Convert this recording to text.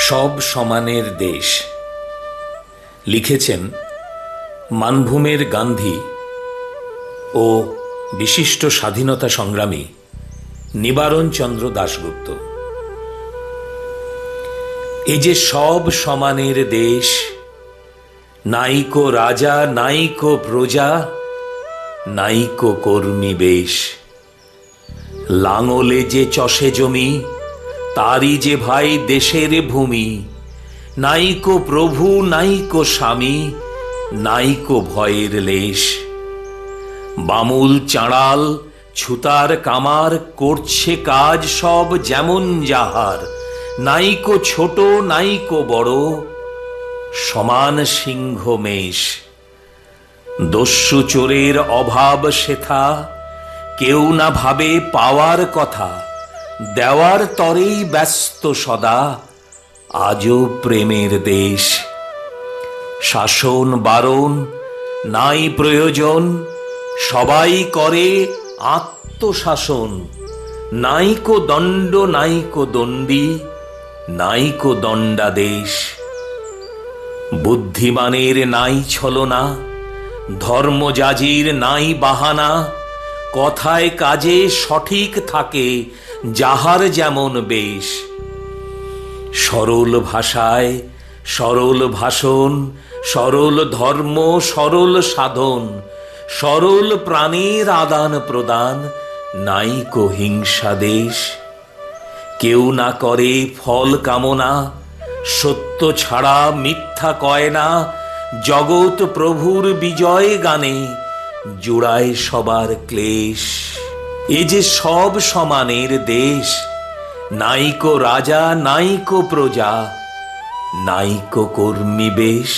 সব সমানের দেশ লিখেছেন মানভূমের গান্ধী ও বিশিষ্ট স্বাধীনতা সংগ্রামী নিবারণ চন্দ্র দাশগুপ্ত। এই যে সব সমানের দেশ, নাইকো রাজা নাইকো প্রজা নাইকো কর্মী বেশ। লাঙলে যে চষে জমি, তারই যে ভাই দেশের ভূমি। নাইকো প্রভু নাইকো স্বামী, নাইকো ভয়ের লেশ। বামুল চাঁড়াল ছুতার কামার করছে কাজ সব যেমন যাহার। নাইকো ছোট নাইকো বড়, সমান সিংহ মেষ। দস্যু চোরের অভাব সেথা, কেউ না ভাবে পাওয়ার কথা। দেওয়ার তরেই ব্যস্ত সদা, আজও প্রেমের দেশ। শাসন বারণ নাই প্রয়োজন, সবাই করে আত্মশাসন। নাইকো দণ্ড নাইকো দণ্ডী, নাইকো দণ্ডাদেশ। বুদ্ধিমানের নাই ছলনা, ধর্মযাজীর নাই বাহানা। কথায় কাজে সঠিক থাকে, যাহার যেমন বেশ। সরল ভাষায় সরল ভাষণ, সরল ধর্ম সরল সাধন। সরল প্রাণের আদান প্রদান, নাইকো হিংসা দেশ। কেউ না করে ফল কামনা, সত্য ছাড়া মিথ্যা কয় না। জগৎ প্রভুর বিজয় গানে, জুড়ায় সবার ক্লেশ। এ যে সব সমানের দেশ, নাইকো রাজা নাইকো প্রজা নাইকো কর্মী বেশ।